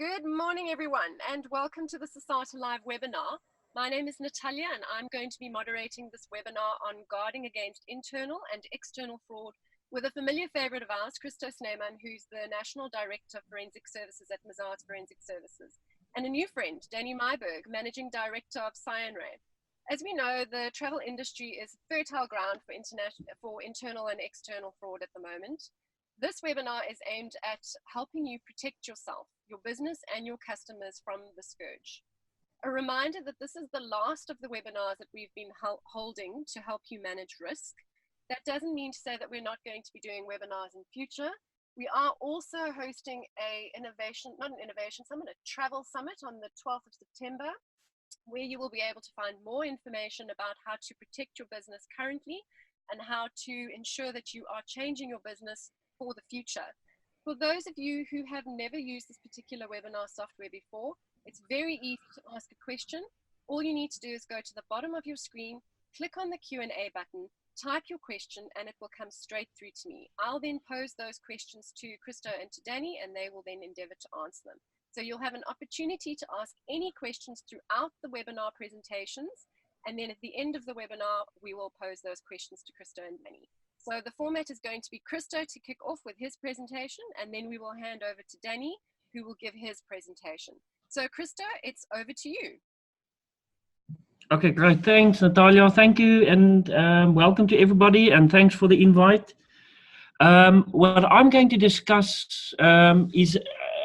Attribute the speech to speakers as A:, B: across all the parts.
A: Good morning, everyone, and welcome to this ASATA Live webinar. My name is Natalia, and I'm going to be moderating this webinar on guarding against internal and external fraud with a familiar favorite of ours, Christo Sneeman, who's the National Director of Forensic Services at Mazars Forensic Services, and a new friend, Danny Myberg, Managing Director of Cyanray. As we know, the travel industry is fertile ground for internal and external fraud at the moment. This webinar is aimed at helping you protect yourself, your business, and your customers from the scourge. A reminder that this is the last of the webinars that we've been holding to help you manage risk. That doesn't mean to say that we're not going to be doing webinars in future. We are also hosting a travel summit on the 12th of September, where you will be able to find more information about how to protect your business currently and how to ensure that you are changing your business for the future. For those of you who have never used this particular webinar software before, it's very easy to ask a question. All you need to do is go to the bottom of your screen, click on the Q&A button, type your question, and it will come straight through to me. I'll then pose those questions to Christo and to Danny, and they will then endeavor to answer them. So you'll have an opportunity to ask any questions throughout the webinar presentations, and then at the end of the webinar, we will pose those questions to Christo and Danny. So the format is going to be Christo to kick off with his presentation, and then we will hand over to Danny, who will give his presentation. So Christo, it's over to you.
B: Okay, great. Thanks, Natalia. Thank you, and welcome to everybody, and thanks for the invite. What I'm going to discuss is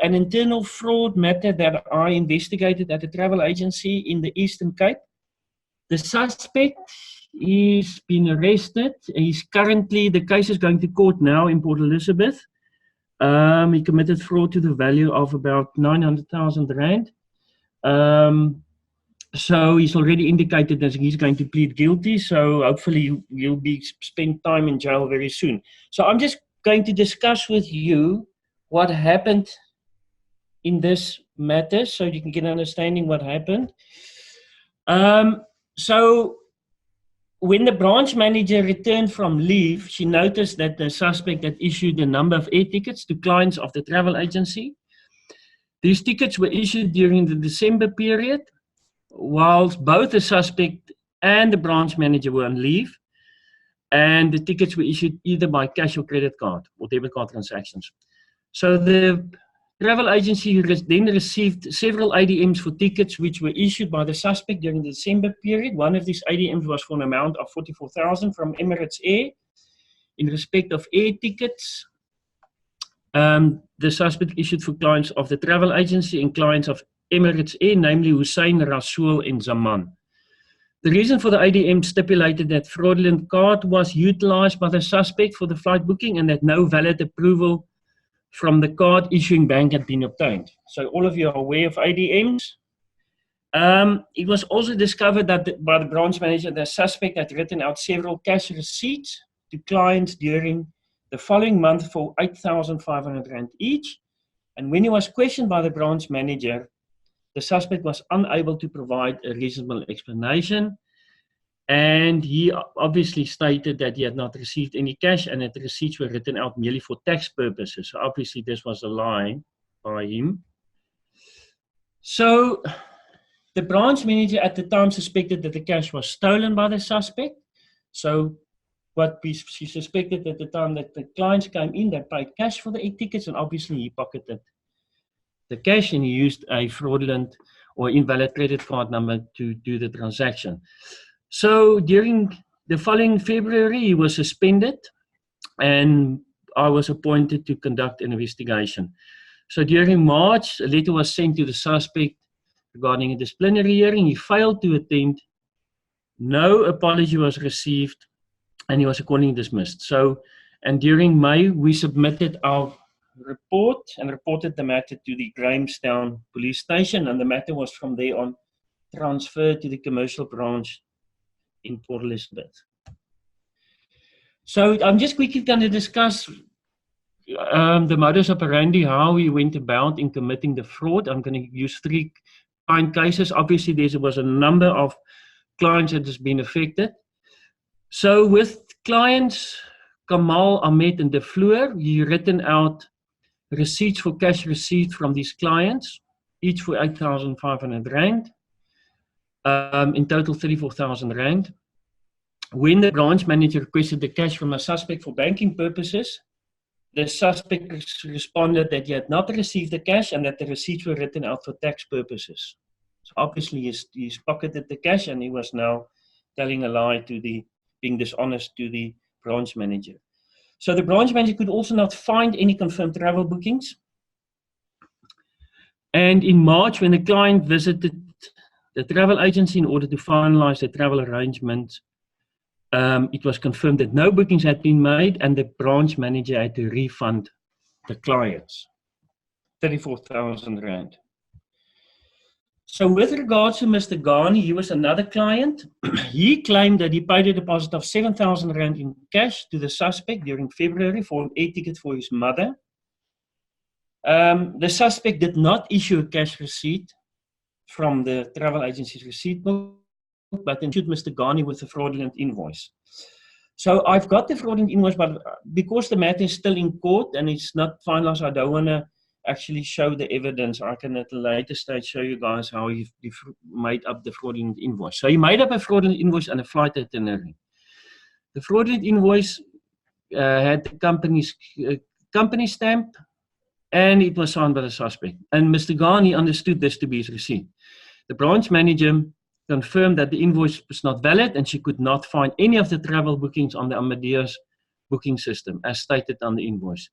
B: an internal fraud matter that I investigated at a travel agency in the Eastern Cape. The suspect is been arrested. The case is going to court now in Port Elizabeth. He committed fraud to the value of about 900,000 rand. So he's already indicated that he's going to plead guilty. So hopefully he'll be spend time in jail very soon. So I'm just going to discuss with you what happened in this matter, so you can get an understanding what happened. So when the branch manager returned from leave, she noticed that the suspect had issued a number of air tickets to clients of the travel agency. These tickets were issued during the December period, whilst both the suspect and the branch manager were on leave, and the tickets were issued either by cash or credit card or debit card transactions. So the travel agency then received several ADMs for tickets which were issued by the suspect during the December period. One of these ADMs was for an amount of 44,000 from Emirates Air. In respect of air tickets, the suspect issued for clients of the travel agency and clients of Emirates Air, namely Hussein, Rasool, and Zaman. The reason for the ADM stipulated that fraudulent card was utilized by the suspect for the flight booking and that no valid approval from the card issuing bank had been obtained. So all of you are aware of ADMs. It was also discovered that by the branch manager, the suspect had written out several cash receipts to clients during the following month for 8,500 rand each. And when he was questioned by the branch manager, the suspect was unable to provide a reasonable explanation. And he obviously stated that he had not received any cash and that the receipts were written out merely for tax purposes. So obviously this was a lie by him. So the branch manager at the time suspected that the cash was stolen by the suspect. So she suspected at the time that the clients came in, they paid cash for the tickets, and obviously he pocketed the cash and he used a fraudulent or invalid credit card number to do the transaction. So during the following February, he was suspended and I was appointed to conduct an investigation. So during March, a letter was sent to the suspect regarding a disciplinary hearing. He failed to attend. No apology was received and he was accordingly dismissed. So, and during May, we submitted our report and reported the matter to the Grahamstown police station, and the matter was from there on transferred to the commercial branch in Port Elizabeth. So I'm just quickly going to discuss the modus operandi, how we went about in committing the fraud. I'm going to use 3 client cases. Obviously, there was a number of clients that has been affected. So with clients Kamal, Ahmed, and De Fleur, he written out receipts for cash received from these clients each for 8,500 rand. In total 34,000 rand. When the branch manager requested the cash from a suspect for banking purposes, the suspect responded that he had not received the cash and that the receipts were written out for tax purposes. So obviously he's pocketed the cash and he was now telling a lie being dishonest to the branch manager. So the branch manager could also not find any confirmed travel bookings. And in March, when the client visited the travel agency in order to finalize the travel arrangement, it was confirmed that no bookings had been made and the branch manager had to refund the clients 34,000 rand. So with regards to Mr. Ghani, he was another client. He claimed that he paid a deposit of 7,000 rand in cash to the suspect during February for an air ticket for his mother. The suspect did not issue a cash receipt from the travel agency's receipt book, but issued Mr. Ghani with a fraudulent invoice. So I've got the fraudulent invoice, but because the matter is still in court and it's not finalized, I don't want to actually show the evidence. I can at a later stage show you guys how he made up the fraudulent invoice. So he made up a fraudulent invoice and a flight itinerary. The fraudulent invoice had the company stamp and it was signed by the suspect. And Mr. Ghani understood this to be his receipt. The branch manager confirmed that the invoice was not valid and she could not find any of the travel bookings on the Amadeus booking system as stated on the invoice.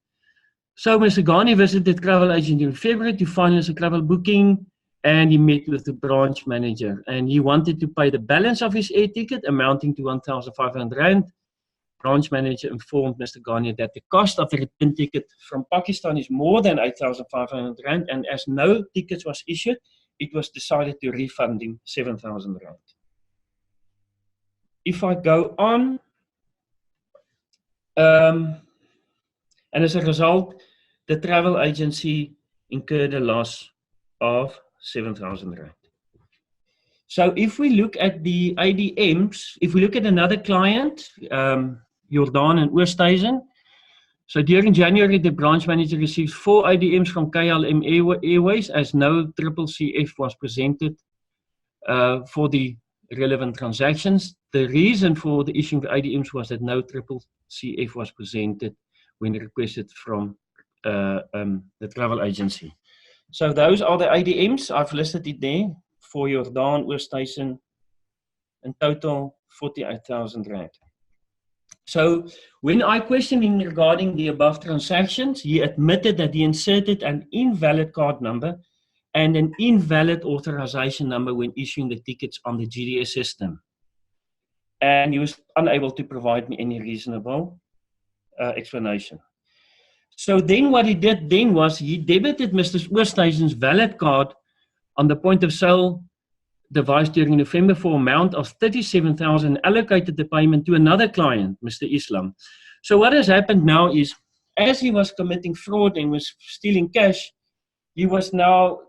B: So Mr. Ghani visited the travel agent in February to finalize a travel booking and he met with the branch manager and he wanted to pay the balance of his air ticket amounting to 1,500 rand. Branch manager informed Mr. Ghani that the cost of the return ticket from Pakistan is more than 8,500 rand and as no tickets was issued, it was decided to refund him 7,000 rand. If I go on, and as a result, the travel agency incurred a loss of 7,000 rand. So if we look at the ADMs, if we look at another client, Jordan and Oosthuizen, so during January, the branch manager received 4 ADMs from KLM Airways as no CCCF was presented for the relevant transactions. The reason for the issuing of the ADMs was that no CCCF was presented when requested from the travel agency. So those are the ADMs. I've listed it there for Jordan, Oosthuizen, in total 48,000 rand. So when I questioned him regarding the above transactions, he admitted that he inserted an invalid card number and an invalid authorization number when issuing the tickets on the GDS system. And he was unable to provide me any reasonable explanation. So then what he did then was he debited Mr. Oosthuizen's valid card on the point of sale device during November for an amount of 37,000, allocated the payment to another client, Mr. Islam. So what has happened now is, as he was committing fraud and was stealing cash, he was now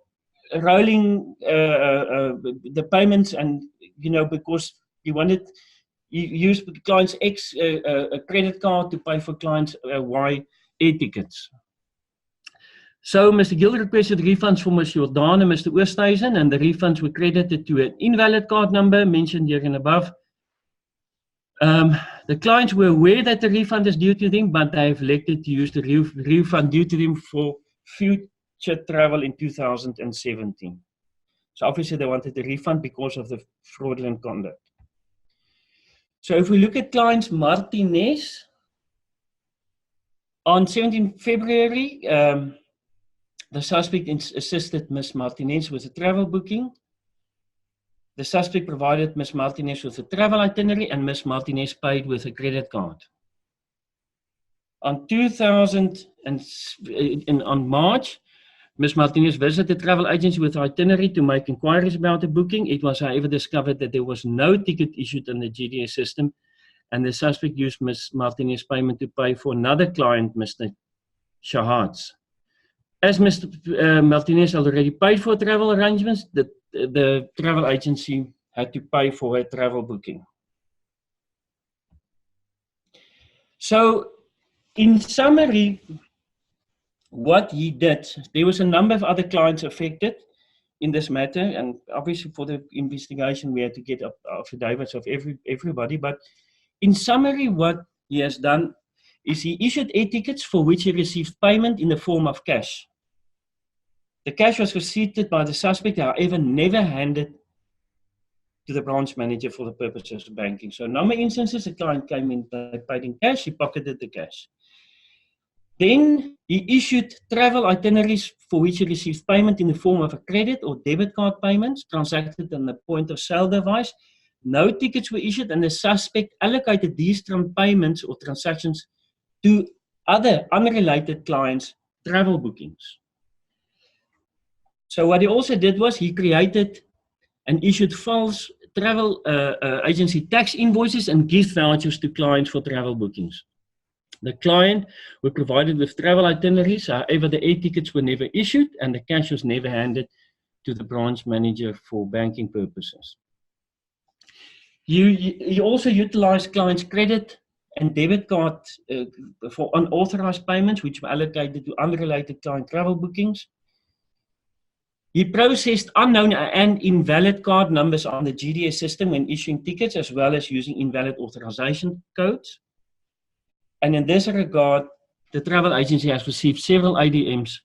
B: rolling the payments, and because he used the client's X credit card to pay for client's Y air tickets. So Mr. Gill requested refunds for Mr. Jordan and Mr. Oosthuizen, and the refunds were credited to an invalid card number mentioned here and above. The clients were aware that the refund is due to them, but they have elected to use the refund due to them for future travel in 2017. So obviously they wanted the refund because of the fraudulent conduct. So if we look at clients Martinez, on 17 February, the suspect assisted Ms. Martinez with a travel booking. The suspect provided Ms. Martinez with a travel itinerary and Ms. Martinez paid with a credit card. On March, Ms. Martinez visited the travel agency with an itinerary to make inquiries about the booking. It was, however, discovered that there was no ticket issued in the GDS system, and the suspect used Ms. Martinez's payment to pay for another client, Mr. Shahad's. As Mr. Martinez already paid for travel arrangements, the travel agency had to pay for her travel booking. So, in summary, what he did, there was a number of other clients affected. in this matter, and obviously for the investigation we had to get affidavits of everybody, but in summary what he has done is he issued air tickets for which he received payment in the form of cash. The cash was received by the suspect, however, never handed to the branch manager for the purposes of banking. So in number of instances, the client came in, paid in cash, he pocketed the cash. Then he issued travel itineraries for which he received payment in the form of a credit or debit card payments transacted on the point of sale device. No tickets were issued, and the suspect allocated these payments or transactions to other unrelated clients' travel bookings. So what he also did was he created and issued false travel agency tax invoices and gift vouchers to clients for travel bookings. The client were provided with travel itineraries, however the air tickets were never issued and the cash was never handed to the branch manager for banking purposes. You also utilized clients' credit and debit card for unauthorized payments, which were allocated to unrelated client travel bookings. He processed unknown and invalid card numbers on the GDS system when issuing tickets, as well as using invalid authorization codes. And in this regard, the travel agency has received several ADMs,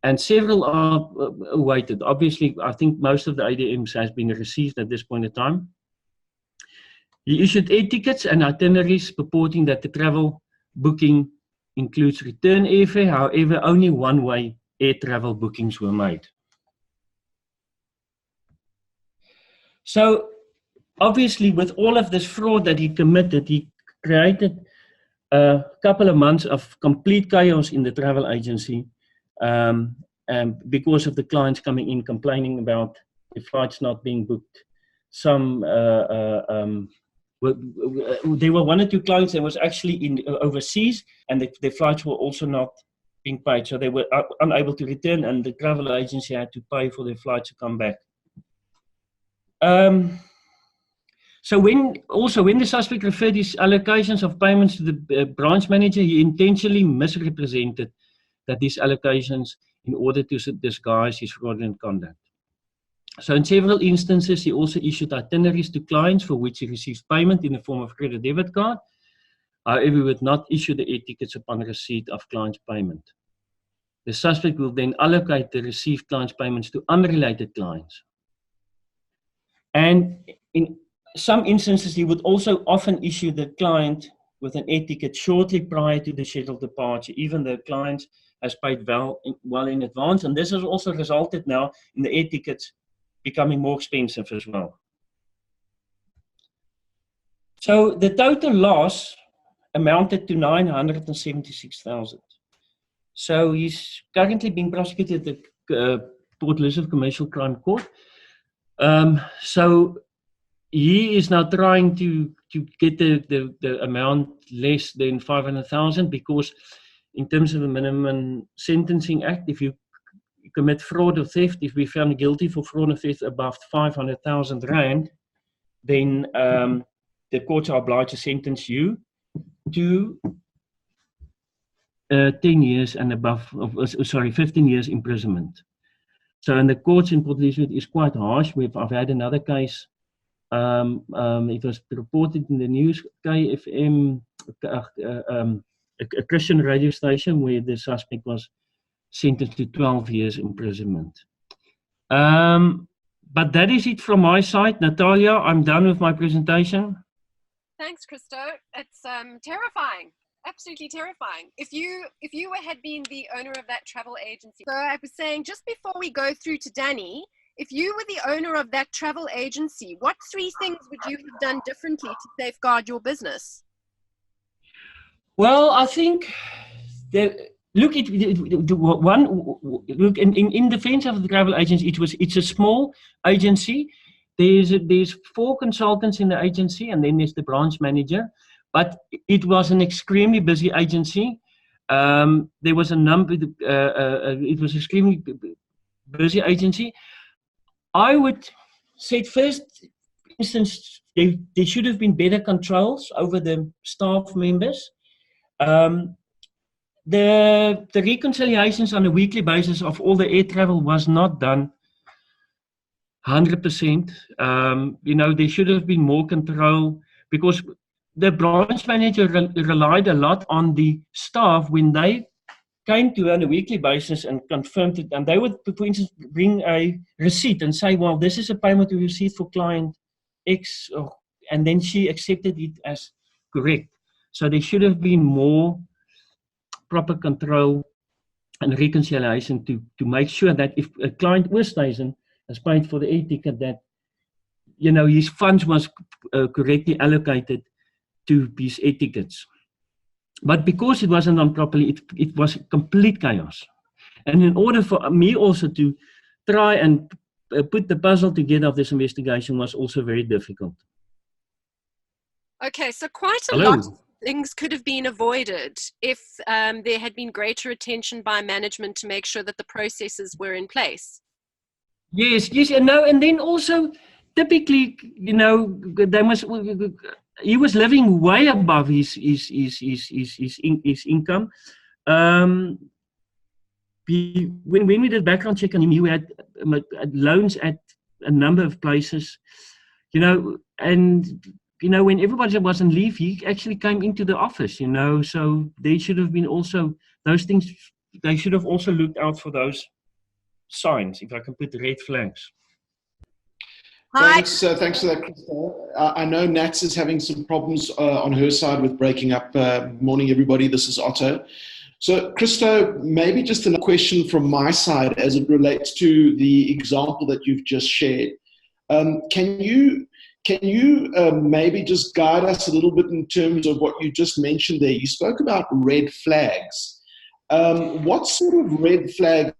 B: and several are awaited. Obviously, I think most of the ADMs has been received at this point in time. He issued air tickets and itineraries purporting that the travel booking includes return airfare. However, only one-way air travel bookings were made. So, obviously, with all of this fraud that he committed, he created a couple of months of complete chaos in the travel agency, and because of the clients coming in complaining about the flights not being booked. Some there were one or two clients that was actually in overseas, and the flights were also not being paid, so they were unable to return, and the travel agency had to pay for their flights to come back. So when the suspect referred his allocations of payments to the branch manager, he intentionally misrepresented that these allocations in order to disguise his fraudulent conduct. So in several instances, he also issued itineraries to clients for which he received payment in the form of credit debit card. However, he would not issue the air tickets upon receipt of client's payment. The suspect will then allocate the received client's payments to unrelated clients. And in some instances, he would also often issue the client with an air ticket shortly prior to the scheduled departure, even though the client has paid well in advance. And this has also resulted now in the air tickets becoming more expensive as well. So the total loss amounted to 976,000. So he's currently being prosecuted at the Port Elizabeth Commercial Crime Court. So he is now trying to get the amount less than 500,000, because in terms of the Minimum Sentencing Act, if you commit fraud or theft, if we found guilty for fraud or theft above 500,000 rand, then the courts are obliged to sentence you to 10 years and above, 15 years imprisonment. So in the courts in Port Elizabeth is quite harsh. I've had another case. It was reported in the news, KFM, a Christian radio station, where the suspect was sentenced to 12 years imprisonment. But that is it from my side. Natalia, I'm done with my presentation.
A: Thanks, Christo. It's terrifying. Absolutely terrifying. If you had been the owner of that travel agency. So I was saying, just before we go through to Danny, if you were the owner of that travel agency, what 3 things would you have done differently to safeguard your business?
B: Well, I think that, look, in defense of the travel agency, it's a small agency. There's 4 consultants in the agency, and then there's the branch manager. But it was an extremely busy agency. There was a number. It was an extremely busy agency. I would say, first instance, there should have been better controls over the staff members. The reconciliations on a weekly basis of all the air travel was not done 100%. There should have been more control, because the branch manager relied a lot on the staff when they came to her on a weekly basis and confirmed it. And they would, for instance, bring a receipt and say, well, this is a payment we received for client X, and then she accepted it as correct. So there should have been more proper control and reconciliation to make sure that if a client or station has paid for the e-ticket, that his funds was correctly allocated to these e-tickets. But because it wasn't done properly, it was complete chaos. And in order for me also to try and put the puzzle together of this investigation was also very difficult.
A: Okay, so quite a lot of things could have been avoided if there had been greater attention by management to make sure that the processes were in place.
B: Yes, and then also typically, he was living way above his income. When we did background check on him, he had loans at a number of places, and when everybody was on leave, he actually came into the office, so they should have been also those things. They should have also looked out for those signs, if I can put the red flags.
C: Thanks for that, Christo. I know Nats is having some problems on her side with breaking up. Morning, everybody. This is Otto. So, Christo, maybe just a question from my side as it relates to the example that you've just shared. Can you maybe just guide us a little bit in terms of what you just mentioned there? You spoke about red flags. What sort of red flag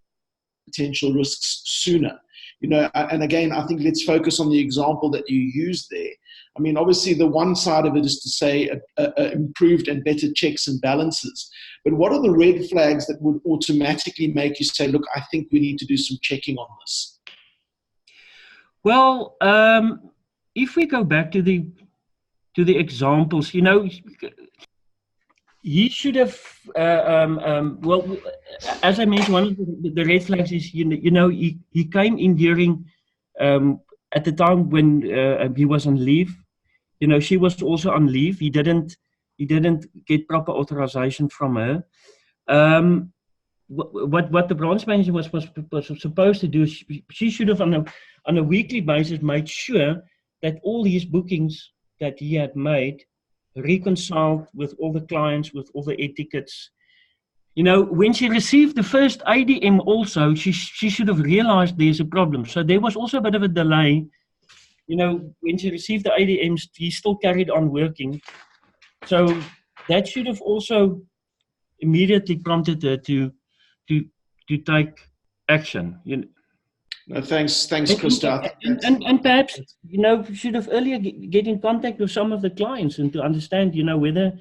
C: potential risks sooner? And again, I think let's focus on the example that you used there. I mean, obviously, the one side of it is to say improved and better checks and balances. But what are the red flags that would automatically make you say, look, I think we need to do some checking on this?
B: Well, if we go back to the examples, he should have, well, as I mentioned, one of the red flags is, he came in during, at the time when he was on leave. She was also on leave. He didn't get proper authorization from her. What the branch manager was supposed to do, she should have on a weekly basis made sure that all these bookings that he had made reconciled with all the clients, with all the e-tickets. When she received the first ADM also, she should have realized there's a problem. So there was also a bit of a delay. When she received the ADMs, he still carried on working. So that should have also immediately prompted her to take action.
C: No, thanks, Christo.
B: And perhaps, should have earlier get in contact with some of the clients and to understand, whether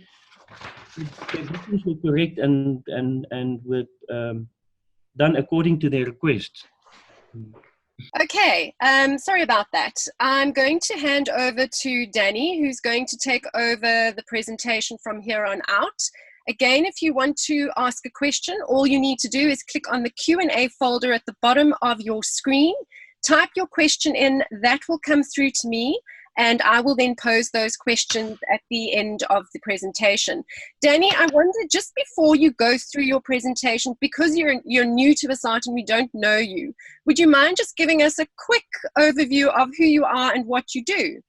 B: the bookings were correct and were done according to their requests.
A: Okay, sorry about that. I'm going to hand over to Danny, who's going to take over the presentation from here on out. Again, if you want to ask a question, all you need to do is click on the Q&A folder at the bottom of your screen, type your question in, that will come through to me, and I will then pose those questions at the end of the presentation. Danny, I wonder, just before you go through your presentation, because you're new to ASATA and we don't know you, would you mind just giving us a quick overview of who you are and what you do?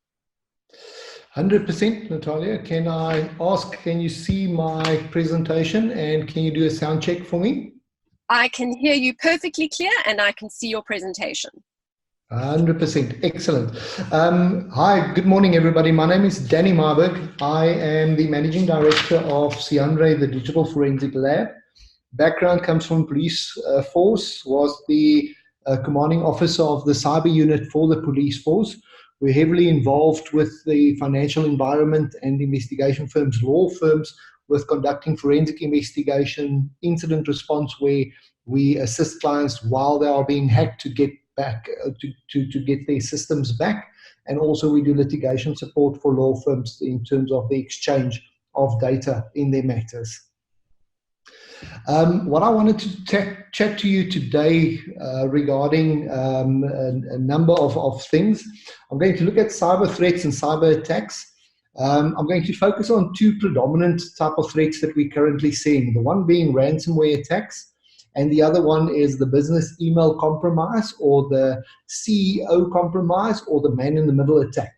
D: 100%, Natalia. Can you see my presentation and can you do a sound check for me?
A: I can hear you perfectly clear and I can see your presentation.
D: 100%. Excellent. Hi, good morning, everybody. My name is Danny Marburg. I am the Managing Director of Siandre, the Digital Forensic Lab. Background comes from police force, was the commanding officer of the cyber unit for the police force. We're heavily involved with the financial environment and investigation firms, law firms, with conducting forensic investigation, incident response, where we assist clients while they are being hacked to get back, to get their systems back. And also we do litigation support for law firms in terms of the exchange of data in their matters. What I wanted to chat to you today regarding a number of things. I'm going to look at cyber threats and cyber attacks. I'm going to focus on two predominant type of threats that we're currently seeing. The one being ransomware attacks, and the other one is the business email compromise, or the CEO compromise, or the man-in-the-middle attack.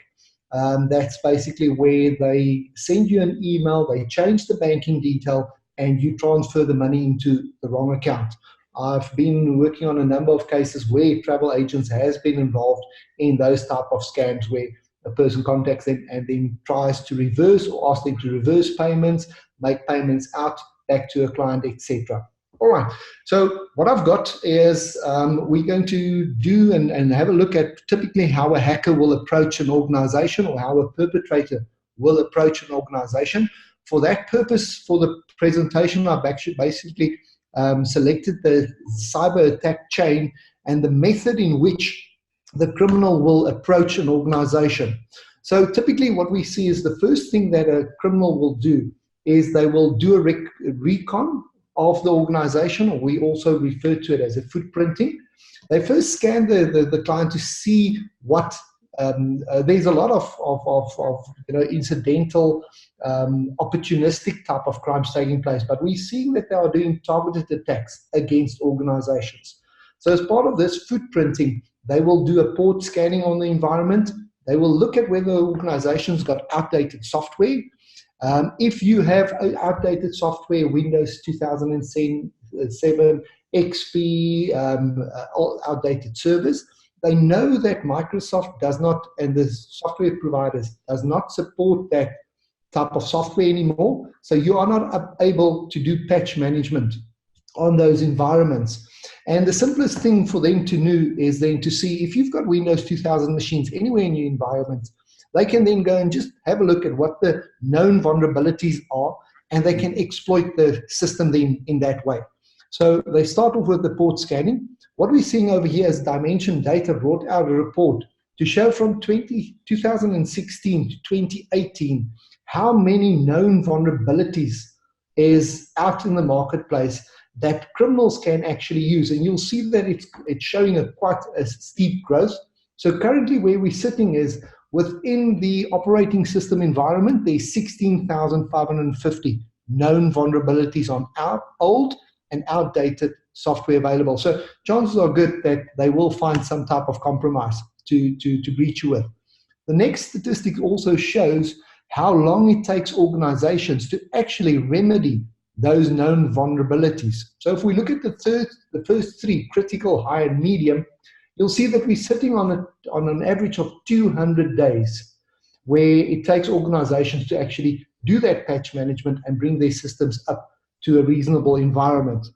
D: That's basically where they send you an email, they change the banking detail, and you transfer the money into the wrong account. I've been working on a number of cases where travel agents has been involved in those type of scams, where a person contacts them and then tries to reverse or ask them to reverse payments, make payments out back to a client, etc. All right, so what I've got is we're going to do and have a look at typically how a hacker will approach an organization, or how a perpetrator will approach an organization. For that purpose, for the presentation, I've actually basically selected the cyber attack chain and the method in which the criminal will approach an organization. So typically what we see is the first thing that a criminal will do is they will do a recon of the organization, or we also refer to it as a footprinting. They first scan the client to see what there's a lot of incidental, opportunistic type of crimes taking place, but we're seeing that they are doing targeted attacks against organizations. So as part of this footprinting, they will do a port scanning on the environment. They will look at whether the organization's got outdated software. If you have outdated software, Windows 2007, XP, outdated servers, they know that Microsoft does not, and the software providers does not support that type of software anymore. So you are not able to do patch management on those environments. And the simplest thing for them to do is then to see if you've got Windows 2000 machines anywhere in your environment. They can then go and just have a look at what the known vulnerabilities are, and they can exploit the system then in that way. So they start off with the port scanning. What we're seeing over here is Dimension Data brought out a report to show from 2016 to 2018 how many known vulnerabilities is out in the marketplace that criminals can actually use. And you'll see that it's showing quite a steep growth. So currently where we're sitting is within the operating system environment, there's 16,550 known vulnerabilities on our old and outdated software available. So chances are good that they will find some type of compromise to breach you with. The next statistic also shows how long it takes organizations to actually remedy those known vulnerabilities. So if we look at the first three, critical, high, and medium, you'll see that we're sitting on an average of 200 days, where it takes organizations to actually do that patch management and bring their systems up to a reasonable environment.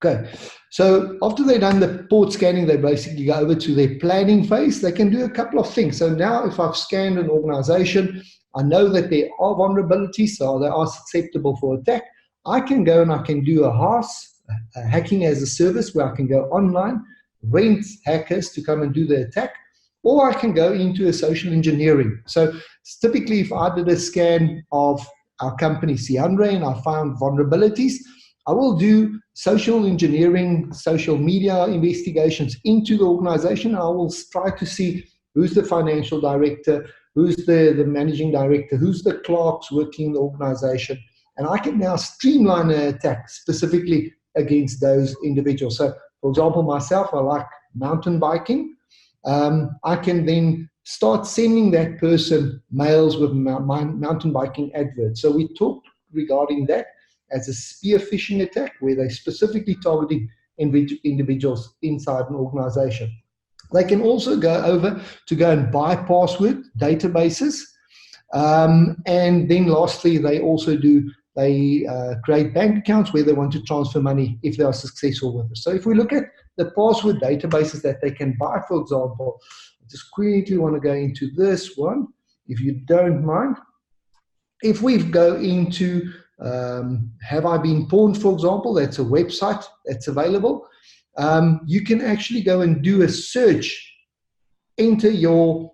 D: Okay, so after they've done the port scanning, they basically go over to their planning phase. They can do a couple of things. So now if I've scanned an organization, I know that there are vulnerabilities, so they are susceptible for attack. I can go and I can do a HAS, a hacking as a service, where I can go online, rent hackers to come and do the attack, or I can go into a social engineering. So typically if I did a scan of our company Ciandre and I found vulnerabilities, I will do social engineering, social media investigations into the organization. I will try to see who's the financial director, who's the managing director, who's the clerks working in the organization. And I can now streamline an attack specifically against those individuals. So, for example, myself, I like mountain biking. I can then start sending that person mails with my mountain biking adverts. So we talked regarding that as a spear phishing attack, where they're specifically targeting individuals inside an organization. They can also go over to go and buy password databases. And then lastly, they also create bank accounts where they want to transfer money if they are successful with it. So if we look at the password databases that they can buy, for example, I just quickly want to go into this one, if you don't mind. If we go into Have I Been Pawned, for example, that's a website that's available. You can actually go and do a search, enter your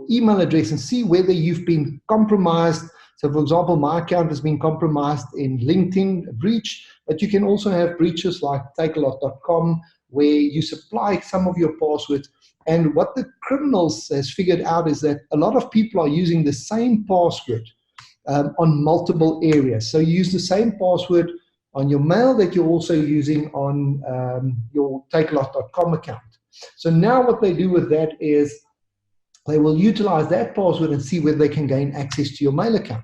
D: email address and see whether you've been compromised. So, for example, my account has been compromised in LinkedIn breach, but you can also have breaches like takealot.com, where you supply some of your passwords. And what the criminals has figured out is that a lot of people are using the same password on multiple areas. So you use the same password on your mail that you're also using on your takealot.com account. So now what they do with that is they will utilize that password and see whether they can gain access to your mail account.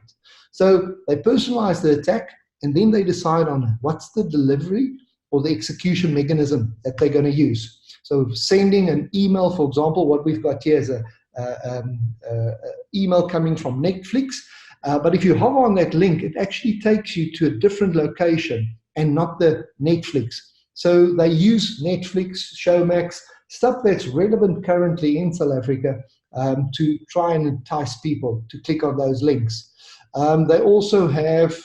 D: So they personalize the attack, and then they decide on what's the delivery or the execution mechanism that they're going to use. So sending an email, for example, what we've got here is a email coming from Netflix. But if you hover on that link, it actually takes you to a different location and not the Netflix. So they use Netflix, Showmax, stuff that's relevant currently in South Africa to try and entice people to click on those links. They also have,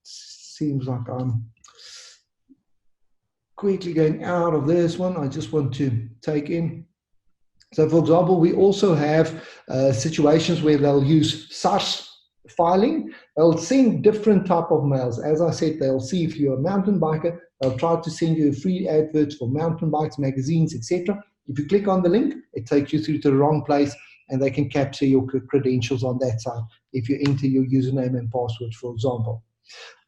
D: seems like I'm quickly going out of this one. I just want to take in. So, for example, we also have situations where they'll use SARS filing. They'll send different type of mails. As I said, they'll see if you're a mountain biker. They'll try to send you free adverts for mountain bikes, magazines, etc. If you click on the link, it takes you through to the wrong place, and they can capture your credentials on that side if you enter your username and password, for example.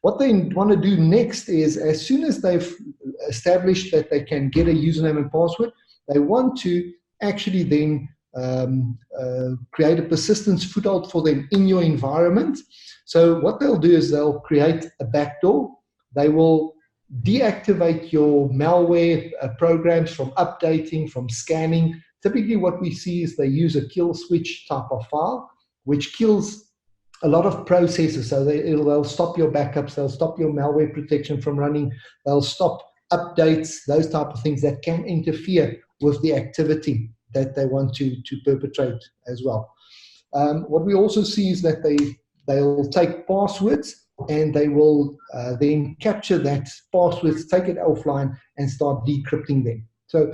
D: What they want to do next is, as soon as they've established that they can get a username and password, they want to actually then create a persistence foothold for them in your environment. So what they'll do is they'll create a backdoor. They will deactivate your malware programs from updating, from scanning. Typically what we see is they use a kill switch type of file, which kills a lot of processes. So they'll stop your backups, they'll stop your malware protection from running, they'll stop updates, those type of things that can interfere with the activity that they want to perpetrate as well. What we also see is that they'll take passwords and they will then capture that passwords, take it offline and start decrypting them. So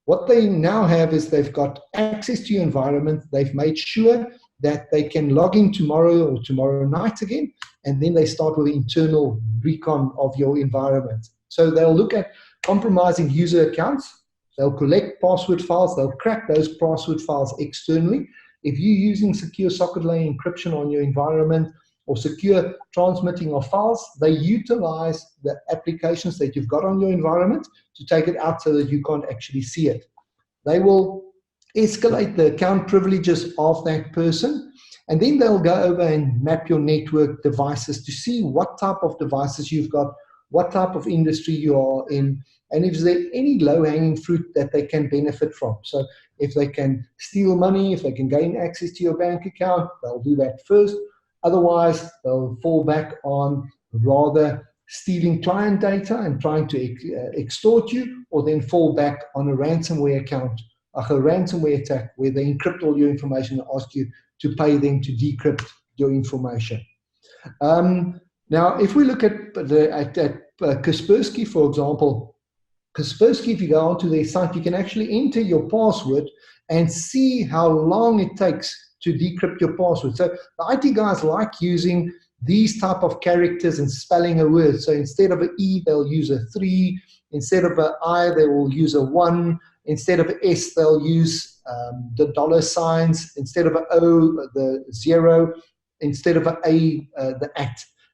D: what they now have is they've got access to your environment. They've made sure that they can log in tomorrow or tomorrow night again, and then they start with the internal recon of your environment. So they'll look at compromising user accounts. They'll collect password files. They'll crack those password files externally. If you're using secure socket layer encryption on your environment or secure transmitting of files, they utilize the applications that you've got on your environment to take it out so that you can't actually see it. They will escalate the account privileges of that person, and then they'll go over and map your network devices to see what type of devices you've got, what type of industry you are in, and if there's any low-hanging fruit that they can benefit from. So if they can steal money, if they can gain access to your bank account, they'll do that first. Otherwise, they'll fall back on rather stealing client data and trying to extort you, or then fall back on a ransomware account, like a ransomware attack where they encrypt all your information and ask you to pay them to decrypt your information. Now, if we look at Kaspersky, for example, Kaspersky, if you go onto their site, you can actually enter your password and see how long it takes to decrypt your password. So the IT guys like using these type of characters and spelling a word. So instead of an E, they'll use a 3. Instead of an I, they will use a 1. Instead of an S, they'll use the dollar signs. Instead of an O, the 0. Instead of an A, the @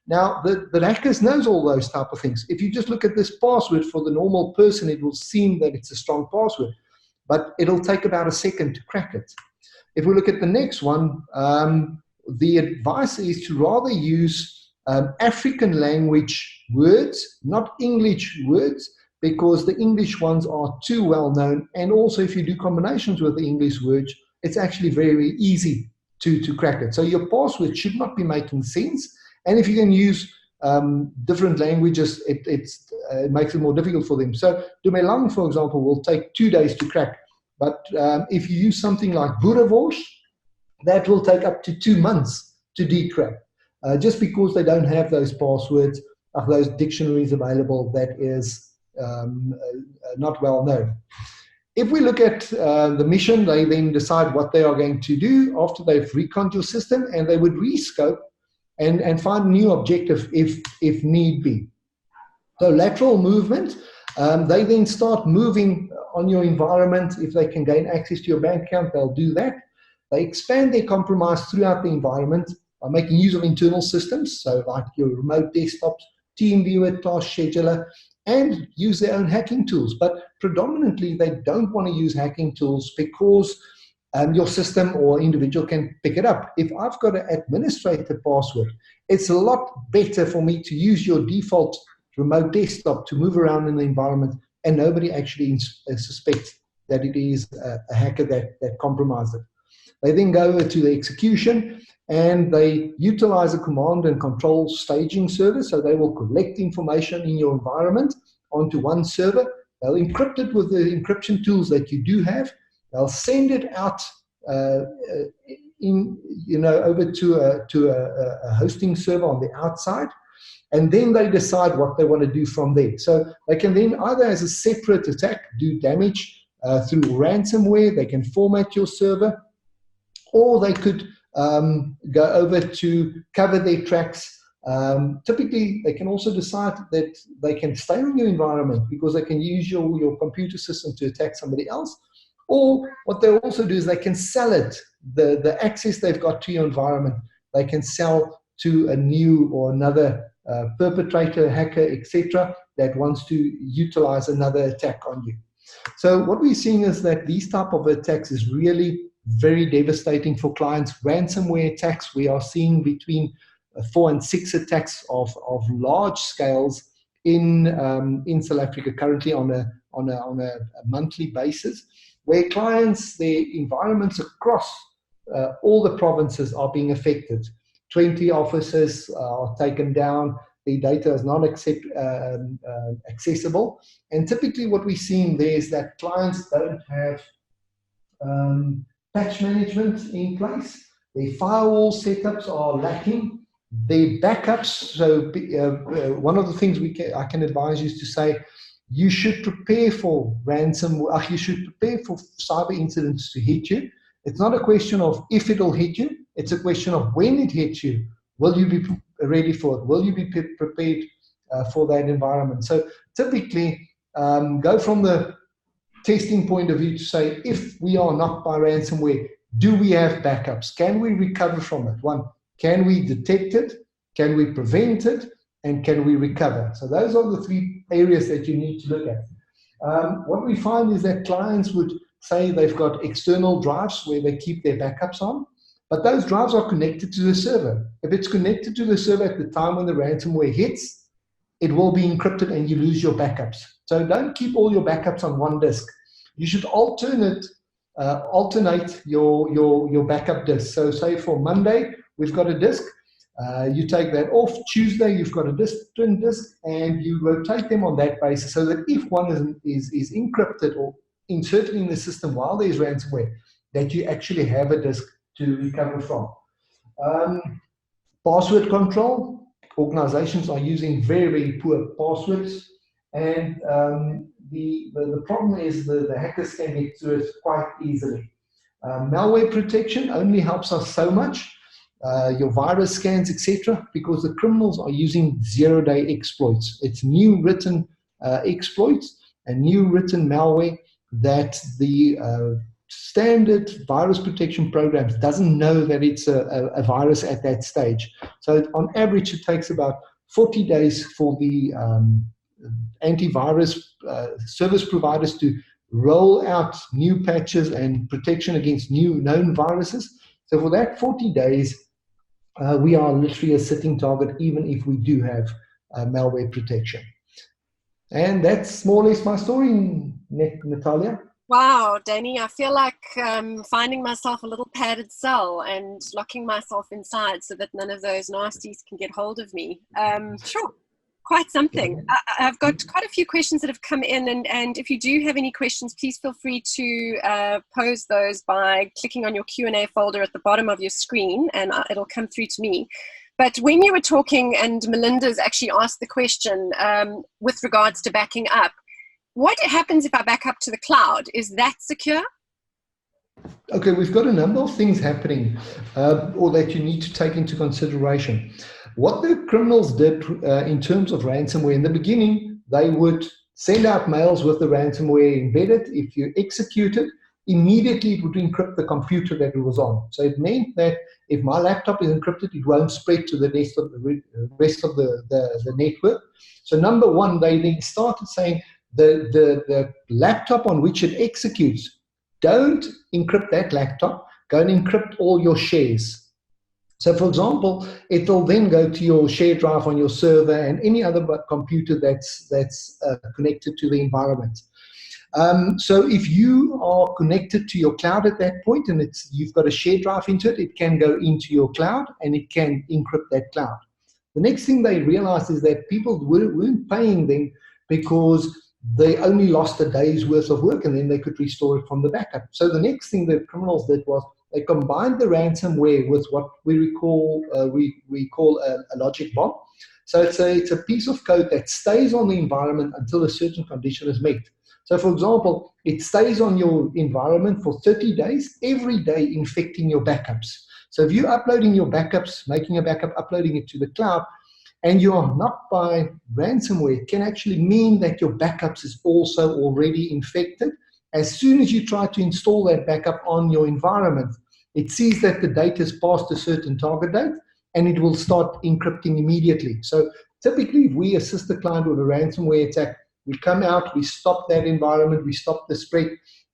D: Now, the hackers knows all those type of things. If you just look at this password, for the normal person, it will seem that it's a strong password, but it'll take about a second to crack it. If we look at the next one, the advice is to rather use African language words, not English words, because the English ones are too well known. And also, if you do combinations with the English words, it's actually very easy to crack it. So your password should not be making sense. And if you can use different languages, it makes it more difficult for them. So Dumelang, for example, will take 2 days to crack. But if you use something like Boerewors, that will take up to 2 months to decrypt, just because they don't have those passwords, those dictionaries available. That is not well known. If we look at the mission, they then decide what they are going to do after they've reconned your system, and they would rescope and find a new objective if need be. So lateral movement, they then start moving on your environment. If they can gain access to your bank account, they'll do that. They expand their compromise throughout the environment by making use of internal systems, so like your remote desktops, TeamViewer, Task Scheduler, and use their own hacking tools. But predominantly, they don't want to use hacking tools because your system or individual can pick it up. If I've got an administrator password, it's a lot better for me to use your default remote desktop to move around in the environment, and nobody actually suspects that it is a hacker that compromised it. They then go over to the execution, and they utilize a command and control staging service. So they will collect information in your environment onto one server. They'll encrypt it with the encryption tools that you do have. They'll send it out over to a hosting server on the outside. And then they decide what they want to do from there. So they can then either as a separate attack do damage through ransomware. They can format your server, or they could go over to cover their tracks. Typically, they can also decide that they can stay in your environment because they can use your computer system to attack somebody else. Or what they also do is they can sell it, the access they've got to your environment, they can sell to a new or another perpetrator, hacker, etc., that wants to utilize another attack on you. So what we're seeing is that these type of attacks is really very devastating for clients. Ransomware attacks, we are seeing between 4 and 6 attacks of large scales in South Africa currently on a monthly basis, where clients, their environments across all the provinces are being affected. 20 offices are taken down. The data is not accessible. And typically what we're seeing there is that clients don't have patch management in place. Their firewall setups are lacking. Their backups, so one of the things I can advise you is to say, you should prepare for you should prepare for cyber incidents to hit you. It's not a question of if it'll hit you, it's a question of when it hits you. Will you be ready for it? Will you be prepared for that environment? So typically, go from the testing point of view to say, if we are knocked by ransomware, do we have backups? Can we recover from it? One, can we detect it? Can we prevent it? And can we recover? So those are the 3 areas that you need to look at. What we find is that clients would say they've got external drives where they keep their backups on, but those drives are connected to the server. If it's connected to the server at the time when the ransomware hits, it will be encrypted and you lose your backups. So don't keep all your backups on one disk. You should alternate your backup disk. So say for Monday, we've got a disk. You take that off. Tuesday, you've got a twin disk, and you rotate them on that basis so that if one is encrypted or inserted in the system while there's ransomware, that you actually have a disk to recover from. Password control. Organizations are using very, very poor passwords, and the problem is the hackers can get through it quite easily. Malware protection only helps us so much. Your virus scans, etc., because the criminals are using zero-day exploits. It's new written exploits and new written malware that the standard virus protection programs doesn't know that it's a virus at that stage. So on average, it takes about 40 days for the antivirus service providers to roll out new patches and protection against new known viruses. So for that 40 days, we are literally a sitting target, even if we do have malware protection. And that's more or less my story, Natalia.
A: Wow, Danny, I feel like finding myself a little padded cell and locking myself inside so that none of those nasties can get hold of me. Sure, quite something. I've got quite a few questions that have come in, and if you do have any questions, please feel free to pose those by clicking on your Q&A folder at the bottom of your screen, and it'll come through to me. But when you were talking, and Melinda's actually asked the question with regards to backing up, what happens if I back up to the cloud? Is that secure?
D: Okay, we've got a number of things happening, or that you need to take into consideration. What the criminals did in terms of ransomware, in the beginning, they would send out mails with the ransomware embedded. If you execute it, immediately it would encrypt the computer that it was on. So it meant that if my laptop is encrypted, it won't spread to the rest of the network. So number one, they then started saying the laptop on which it executes, don't encrypt that laptop, go and encrypt all your shares. So for example, it'll then go to your share drive on your server and any other computer that's connected to the environment. So if you are connected to your cloud at that point and you've got a share drive into it, it can go into your cloud and it can encrypt that cloud. The next thing they realized is that people weren't paying them because they only lost a day's worth of work and then they could restore it from the backup. So the next thing the criminals did was they combined the ransomware with what we call a logic bomb. So it's a piece of code that stays on the environment until a certain condition is met. So for example, it stays on your environment for 30 days, every day infecting your backups. So if you're uploading your backups, making a backup, uploading it to the cloud, and you are knocked by ransomware, it can actually mean that your backups is also already infected. As soon as you try to install that backup on your environment, it sees that the date has passed a certain target date, and it will start encrypting immediately. So typically, if we assist the client with a ransomware attack, we come out, we stop that environment, we stop the spread,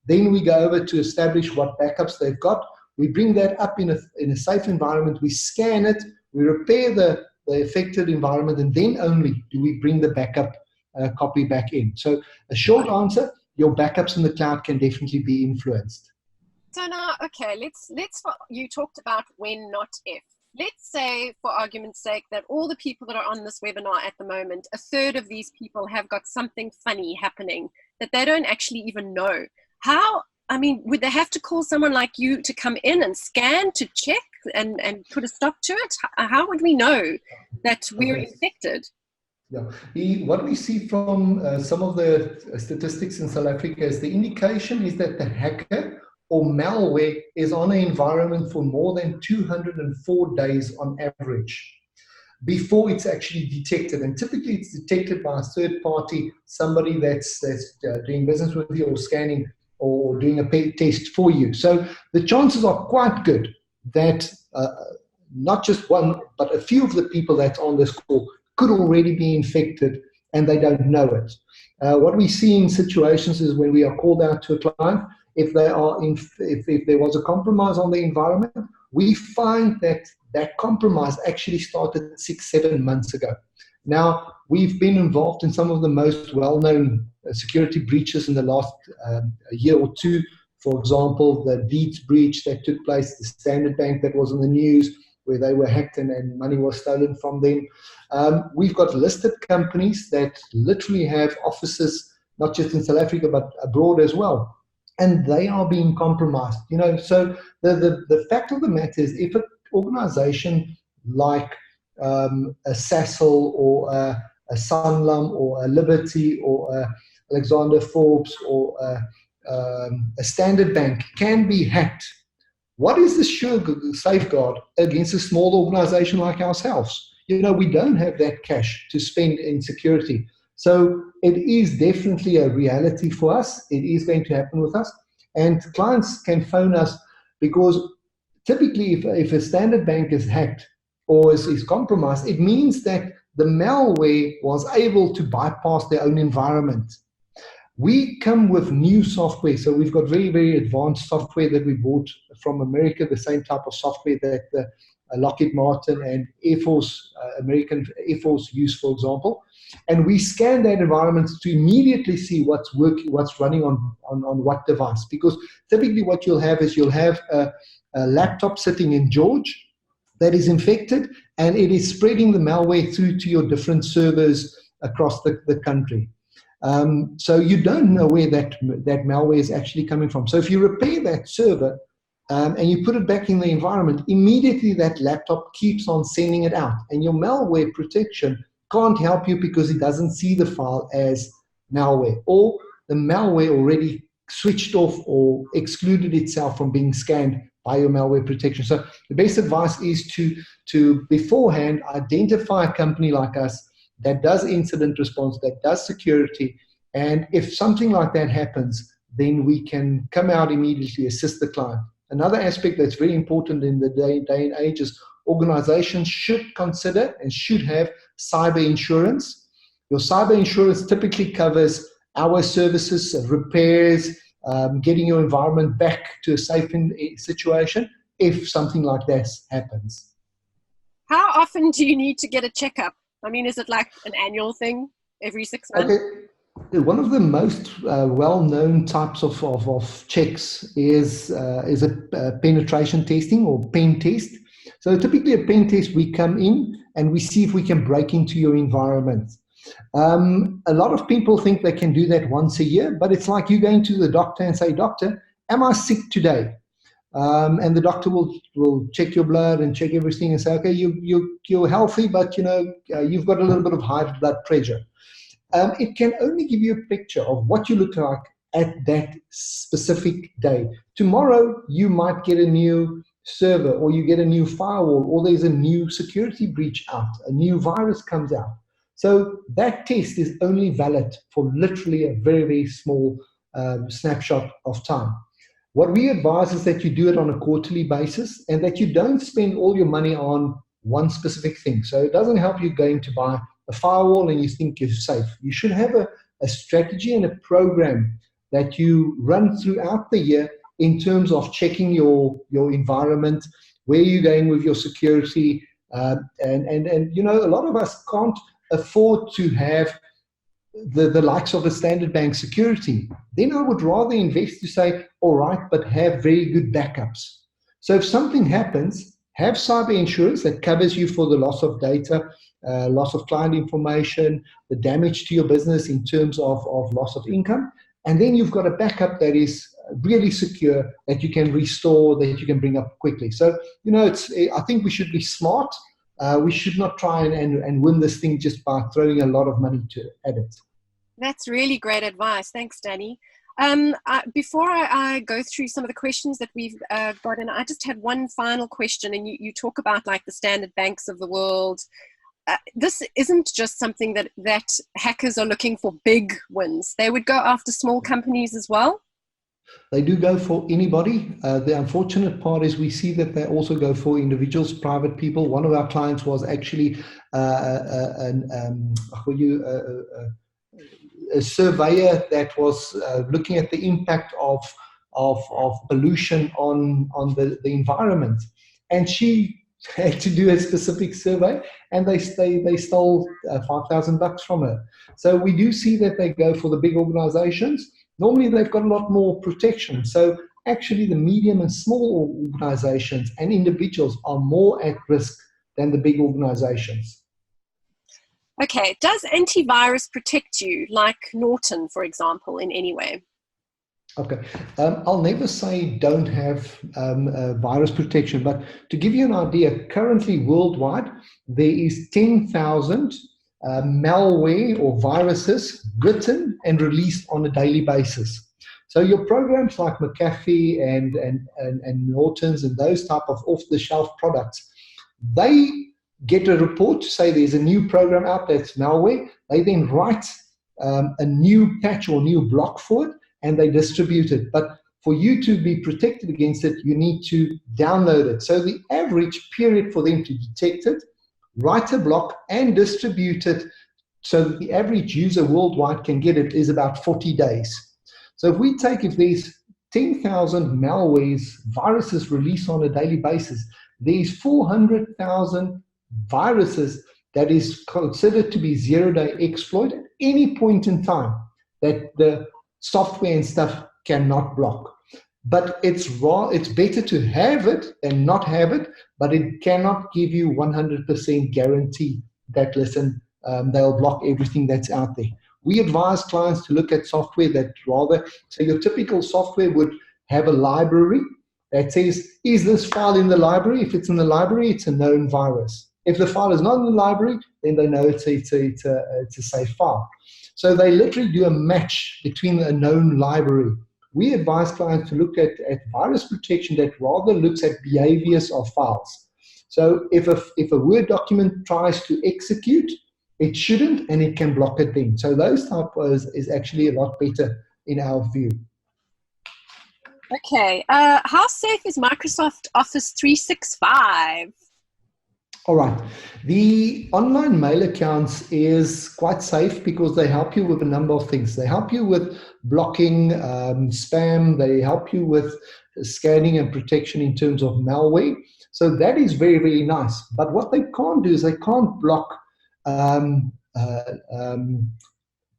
D: then we go over to establish what backups they've got. We bring that up in a safe environment, we scan it, we repair the affected environment, and then only do we bring the backup copy back in. So a short answer, your backups in the cloud can definitely be influenced.
A: So now, okay, let's you talked about when, not if. Let's say, for argument's sake, that all the people that are on this webinar at the moment, a third of these people have got something funny happening that they don't actually even know. How, I mean, would they have to call someone like you to come in and scan to check and put a stop to it? How would we know that we're infected?
D: Yeah, what we see from some of the statistics in South Africa is the indication is that the hacker or malware is on an environment for more than 204 days on average before it's actually detected. And typically it's detected by a third party, somebody that's doing business with you or scanning or doing a test for you. So the chances are quite good that not just one, but a few of the people that's on this call could already be infected and they don't know it. What we see in situations is when we are called out to a client, if there was a compromise on the environment, we find that that compromise actually started 6-7 months ago. Now, we've been involved in some of the most well-known security breaches in the last year or two. For example, the Deeds breach that took place, the Standard Bank that was in the news, where they were hacked and money was stolen from them. We've got listed companies that literally have offices, not just in South Africa, but abroad as well. And they are being compromised. You know, so the fact of the matter is, if an organization like a Sasol or a Sanlam or a Liberty or a Alexander Forbes or a Standard Bank can be hacked, what is the sure safeguard against a small organization like ourselves? You know, we don't have that cash to spend in security. So it is definitely a reality for us. It is going to happen with us. And clients can phone us because typically if a Standard Bank is hacked or is compromised, it means that the malware was able to bypass their own environment. We come with new software, so we've got very, very advanced software that we bought from America, the same type of software that Lockheed Martin and Air Force, American Air Force use, for example. And we scan that environment to immediately see what's working, what's running on what device. Because typically what you'll have is you'll have a laptop sitting in George that is infected, and it is spreading the malware through to your different servers across the country. So you don't know where that malware is actually coming from. So if you repair that server and you put it back in the environment, immediately that laptop keeps on sending it out. And your malware protection can't help you because it doesn't see the file as malware, or the malware already switched off or excluded itself from being scanned by your malware protection. So the best advice is to beforehand identify a company like us that does incident response, that does security, and if something like that happens, then we can come out immediately, assist the client. Another aspect that's very important in the day and age is organizations should consider and should have cyber insurance. Your cyber insurance typically covers our services, repairs, getting your environment back to a safe situation if something like this happens.
A: How often do you need to get a checkup? I mean, is it like an annual thing every 6 months?
D: Okay. One of the most well-known types of checks is a penetration testing or pen test. So typically a pen test, we come in and we see if we can break into your environment. A lot of people think they can do that once a year, but it's like you going to the doctor and say, "Doctor, am I sick today?" And the doctor will check your blood and check everything and say, "Okay, you're healthy, but you've got a little bit of high blood pressure." It can only give you a picture of what you look like at that specific day. Tomorrow, you might get a new server, or you get a new firewall, or there's a new security breach out, a new virus comes out. So that test is only valid for literally a very, very small snapshot of time. What we advise is that you do it on a quarterly basis and that you don't spend all your money on one specific thing. So it doesn't help you going to buy a firewall and you think you're safe. You should have a strategy and a program that you run throughout the year in terms of checking your environment, where you're going with your security. And a lot of us can't afford to have the likes of a standard bank security. Then I would rather invest to say, all right, but have very good backups. So if something happens, have cyber insurance that covers you for the loss of data, loss of client information, the damage to your business in terms of loss of income. And then you've got a backup that is really secure, that you can restore, that you can bring up quickly. So, I think we should be smart. We should not try and win this thing just by throwing a lot of money at it.
A: That's really great advice. Thanks, Danny. Before I go through some of the questions that we've gotten, I just had one final question. And you talk about like the standard banks of the world. This isn't just something that hackers are looking for big wins. They would go after small companies as well.
D: They do go for anybody. The unfortunate part is we see that they also go for individuals, private people. One of our clients was actually a surveyor that was looking at the impact of pollution on the environment, and she had to do a specific survey, and they stole $5,000 from her. So we do see that they go for the big organizations. Normally they've got a lot more protection. So actually the medium and small organizations and individuals are more at risk than the big organizations.
A: Okay, does antivirus protect you, like Norton, for example, in any way?
D: Okay, I'll never say don't have virus protection, but to give you an idea, currently worldwide, there is 10,000 malware or viruses written and released on a daily basis. So your programs like McAfee and Norton's and those type of off-the-shelf products, they get a report to say there's a new program out that's malware. They then write a new patch or new block for it, and they distribute it. But for you to be protected against it, you need to download it. So the average period for them to detect it, write a block, and distribute it so that the average user worldwide can get it is about 40 days. So if there's 10,000 malwares, viruses released on a daily basis, there's 400,000 viruses that is considered to be zero-day exploit at any point in time that the software and stuff cannot block. But it's better to have it than not have it, but it cannot give you 100% guarantee that, listen, they'll block everything that's out there. We advise clients to look at software that so your typical software would have a library that says, is this file in the library? If it's in the library, it's a known virus. If the file is not in the library, then they know it's a safe file. So they literally do a match between a known library we advise clients to look at virus protection that rather looks at behaviors of files. So if a Word document tries to execute, it shouldn't, and it can block it then. So those types is actually a lot better in our view.
A: Okay, how safe is Microsoft Office 365?
D: All right. The online mail accounts is quite safe because they help you with a number of things. They help you with blocking spam. They help you with scanning and protection in terms of malware. So that is very, very nice. But what they can't do is they can't block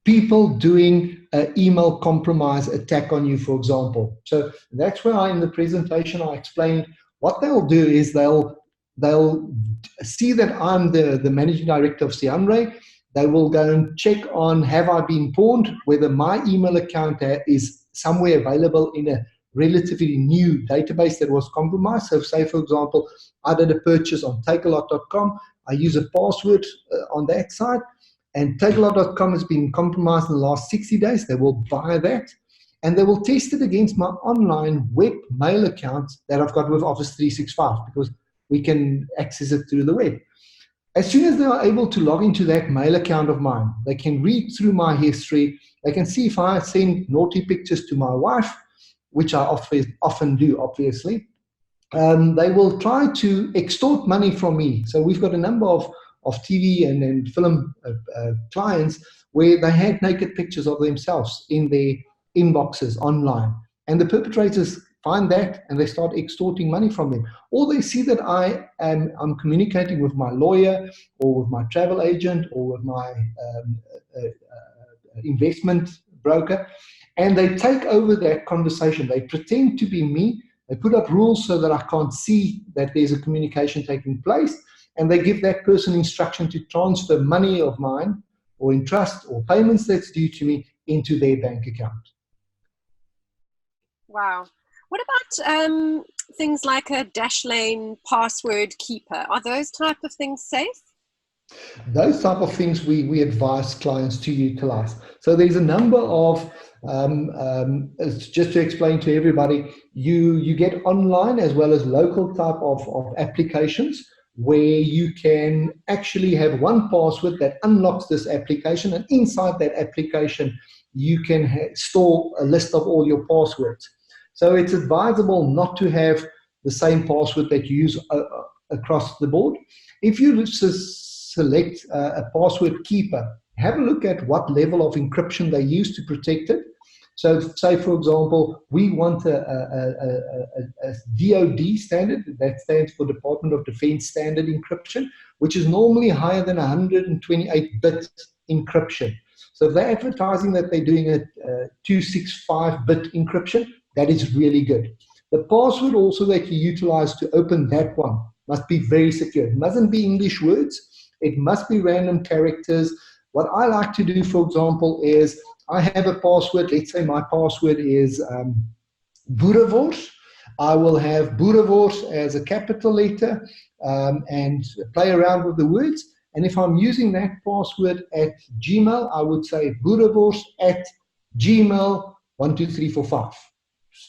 D: people doing an email compromise attack on you, for example. So that's where in the presentation I explained what they'll do is they'll see that I'm the managing director of Cianre. They will go and check on, have I been pawned, whether my email account is somewhere available in a relatively new database that was compromised. So say, for example, I did a purchase on takealot.com. I use a password on that site, and takealot.com has been compromised in the last 60 days. They will buy that, and they will test it against my online web mail account that I've got with Office 365, because we can access it through the web. As soon as they are able to log into that mail account of mine, they can read through my history. They can see if I send naughty pictures to my wife, which I often do, obviously. They will try to extort money from me. So we've got a number of TV and film clients where they had naked pictures of themselves in their inboxes online. And the perpetrators find that and they start extorting money from them. Or they see that I'm communicating with my lawyer or with my travel agent or with my investment broker, and they take over that conversation. They pretend to be me. They put up rules so that I can't see that there's a communication taking place, and they give that person instruction to transfer money of mine or in trust or payments that's due to me into their bank account.
A: Wow. What about things like a Dashlane password keeper? Are those type of things safe?
D: Those type of things we advise clients to utilize. So there's a number of, just to explain to everybody, you get online as well as local type of applications where you can actually have one password that unlocks this application, and inside that application you can store a list of all your passwords. So it's advisable not to have the same password that you use across the board. If you select a password keeper, have a look at what level of encryption they use to protect it. So say, for example, we want a DoD standard, that stands for Department of Defense Standard Encryption, which is normally higher than 128-bit encryption. So if they're advertising that they're doing a 265-bit encryption, that is really good. The password also that you utilize to open that one must be very secure. It mustn't be English words. It must be random characters. What I like to do, for example, is I have a password. Let's say my password is Boerewors. I will have Boerewors as a capital letter and play around with the words. And if I'm using that password at Gmail, I would say Boerewors at Gmail 12345.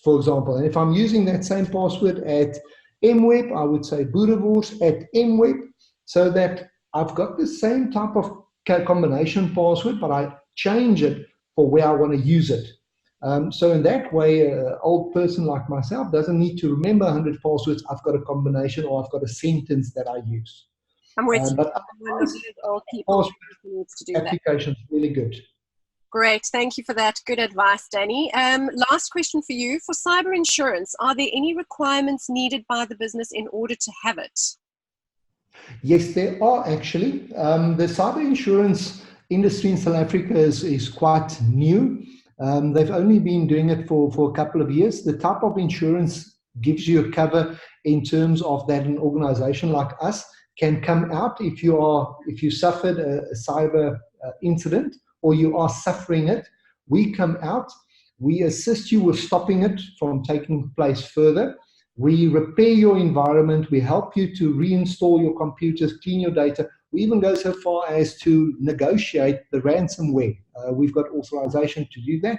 D: For example, and if I'm using that same password at MWeb, I would say Boerewors at MWeb, so that I've got the same type of combination password, but I change it for where I want to use it. So in that way, an old person like myself doesn't need to remember 100 passwords. I've got a combination, or I've got a sentence that I use.
A: I'm with you.
D: But
A: one of those old people who needs to do that.
D: Application is really good.
A: Great, thank you for that. Good advice, Danny. Last question for you. For cyber insurance, are there any requirements needed by the business in order to have it?
D: Yes, there are actually. The cyber insurance industry in South Africa is quite new. They've only been doing it for a couple of years. The type of insurance gives you a cover in terms of that an organization like us can come out if you suffered a cyber incident, or you are suffering it. We come out, we assist you with stopping it from taking place further. We repair your environment, we help you to reinstall your computers, clean your data. We even go so far as to negotiate the ransomware. We've got authorization to do that.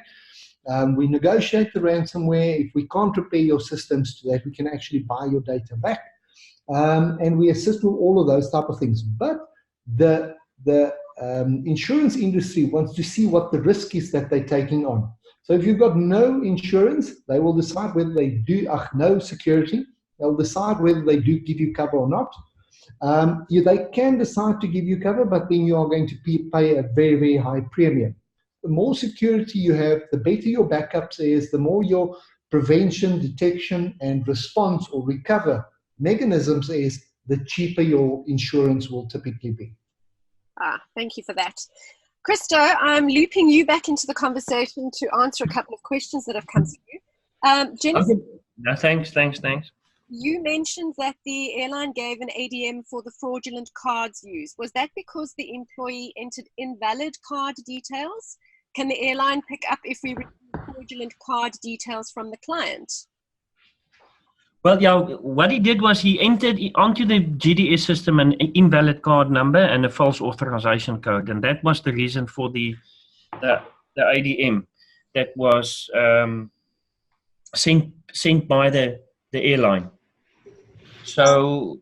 D: We negotiate the ransomware. If we can't repair your systems to that, we can actually buy your data back. And we assist with all of those type of things. But the insurance industry wants to see what the risk is that they're taking on. So if you've got no insurance, they will decide whether they do, no security, they'll decide whether they do give you cover or not. They can decide to give you cover, but then you are going to pay a very, very high premium. The more security you have, the better your backups is, the more your prevention, detection, and response or recover mechanisms is, the cheaper your insurance will typically be.
A: Thank you for that. Christo, I'm looping you back into the conversation to answer a couple of questions that have come through. Jennifer,
B: okay. No, thanks.
A: You mentioned that the airline gave an ADM for the fraudulent cards used. Was that because the employee entered invalid card details? Can the airline pick up if we receive fraudulent card details from the client?
B: Well, yeah, what he did was he entered onto the GDS system an invalid card number and a false authorization code, and that was the reason for the ADM that was sent by the airline. So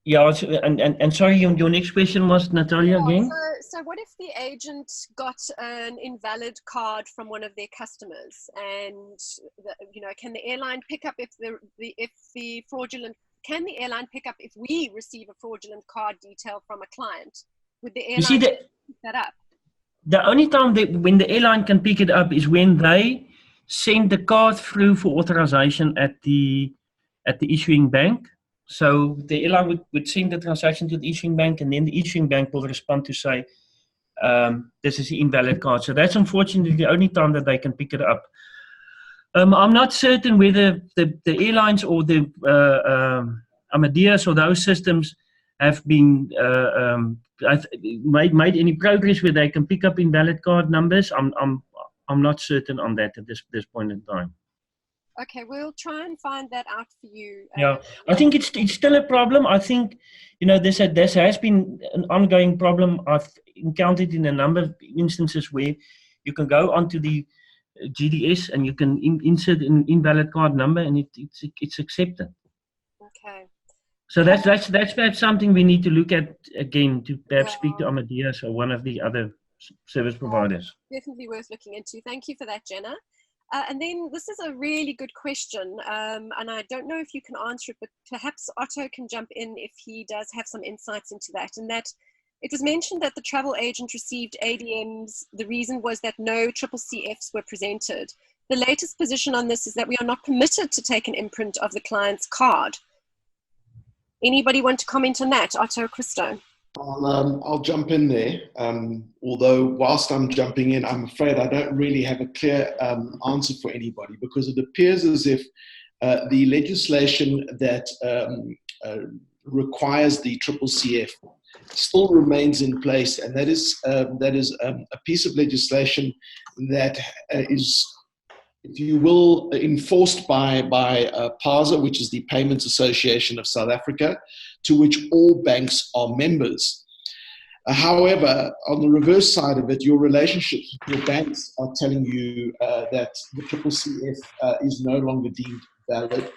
B: yeah, and sorry, your next question was, Natalia, again?
A: So what if the agent got an invalid card from one of their customers, and can the airline pick up if the fraudulent? Can the airline pick up if we receive a fraudulent card detail from a client? Would the airline pick that up?
B: The only time when the airline can pick it up is when they send the card through for authorization at the issuing bank. So the airline would send the transaction to the issuing bank, and then the issuing bank will respond to say, this is the invalid card. So that's unfortunately the only time that they can pick it up. I'm not certain whether the airlines or the Amadeus or those systems have been made any progress where they can pick up invalid card numbers. I'm not certain on that at this point in time.
A: Okay, we'll try and find that out for you.
B: Yeah, I think it's still a problem. I think, this has been an ongoing problem. I've encountered in a number of instances where you can go onto the GDS and you can insert an invalid card number, and it's accepted.
A: Okay.
B: So that's perhaps something we need to look at again, to perhaps speak to Amadeus or one of the other service providers.
A: Definitely worth looking into. Thank you for that, Jenna. And then this is a really good question, and I don't know if you can answer it, but perhaps Otto can jump in if he does have some insights into that. And that it was mentioned that the travel agent received ADMs. The reason was that no CCCFs were presented. The latest position on this is that we are not permitted to take an imprint of the client's card. Anybody want to comment on that, Otto or Christo?
C: I'll jump in there. Although whilst I'm jumping in, I'm afraid I don't really have a clear answer for anybody, because it appears as if the legislation that requires the CCCF still remains in place, and that is a piece of legislation that is, if you will, enforced by PASA, which is the Payments Association of South Africa, to which all banks are members. However, on the reverse side of it, your relationships with your banks are telling you that the CCCF is no longer deemed valid.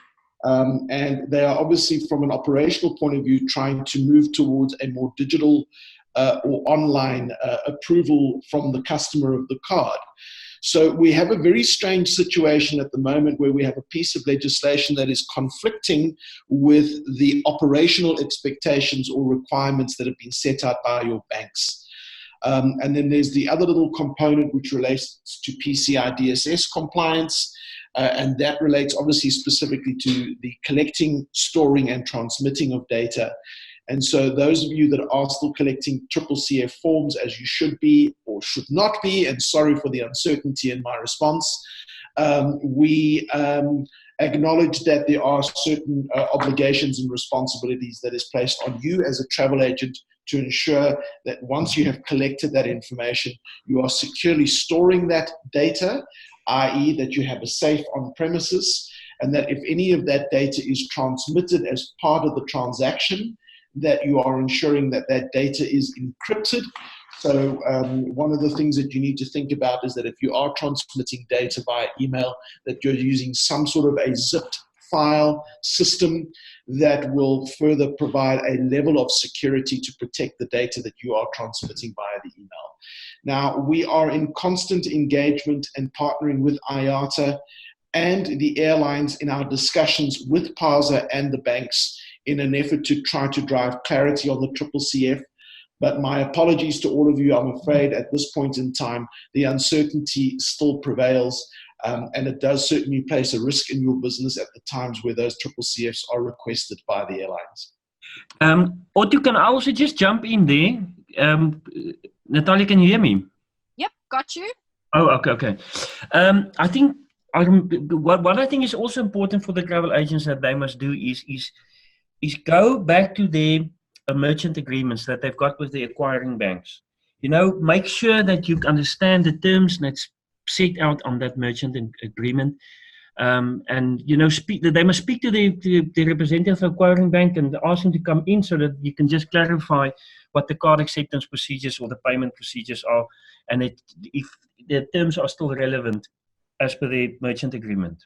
C: And they are obviously, from an operational point of view, trying to move towards a more digital or online approval from the customer of the card. So we have a very strange situation at the moment where we have a piece of legislation that is conflicting with the operational expectations or requirements that have been set out by your banks. And then there's the other little component which relates to PCI DSS compliance, and that relates obviously specifically to the collecting, storing, and transmitting of data. And so those of you that are still collecting CCCF forms, as you should be or should not be, and sorry for the uncertainty in my response, we acknowledge that there are certain obligations and responsibilities that is placed on you as a travel agent to ensure that once you have collected that information, you are securely storing that data, i.e. that you have a safe on premises, and that if any of that data is transmitted as part of the transaction, that you are ensuring that that data is encrypted So one of the things that you need to think about is that if you are transmitting data via email, that you're using some sort of a zipped file system that will further provide a level of security to protect the data that you are transmitting via the email. Now, we are in constant engagement and partnering with ASATA and the airlines in our discussions with PASA and the banks in an effort to try to drive clarity on the CCCF. But my apologies to all of you. I'm afraid at this point in time, the uncertainty still prevails, and it does certainly place a risk in your business at the times where those CCCFs are requested by the airlines.
B: Otto, can I also just jump in there? Natalia, can you hear me?
A: Yep, got you.
B: Oh, okay. I think what I think is also important for the travel agents that they must do is go back to their merchant agreements that they've got with the acquiring banks. Make sure that you understand the terms that's set out on that merchant agreement. And they must speak to the representative of the acquiring bank and ask him to come in so that you can just clarify what the card acceptance procedures or the payment procedures are, and if the terms are still relevant as per the merchant agreement.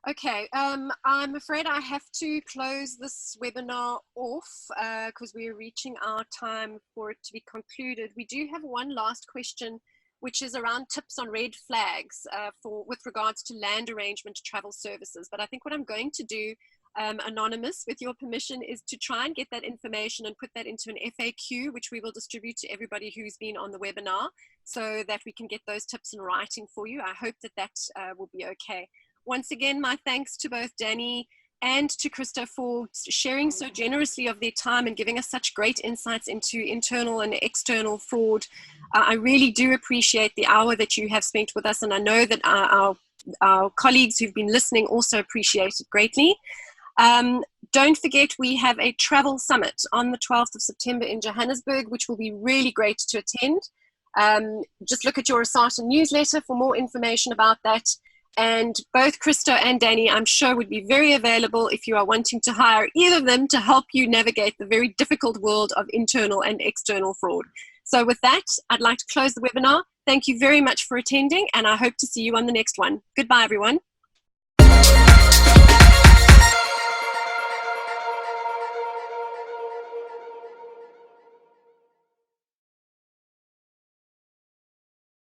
A: Okay, I'm afraid I have to close this webinar off because we're reaching our time for it to be concluded. We do have one last question, which is around tips on red flags with regards to land arrangement travel services. But I think what I'm going to do, Anonymous, with your permission, is to try and get that information and put that into an FAQ, which we will distribute to everybody who's been on the webinar so that we can get those tips in writing for you. I hope that will be okay. Once again, my thanks to both Danny and to Krista for sharing so generously of their time and giving us such great insights into internal and external fraud. I really do appreciate the hour that you have spent with us, and I know that our colleagues who've been listening also appreciate it greatly. Don't forget, we have a travel summit on the 12th of September in Johannesburg, which will be really great to attend. Just look at your ASATA newsletter for more information about that. And both Krista and Danny, I'm sure, would be very available if you are wanting to hire either of them to help you navigate the very difficult world of internal and external fraud. So with that, I'd like to close the webinar. Thank you very much for attending, and I hope to see you on the next one. Goodbye, everyone.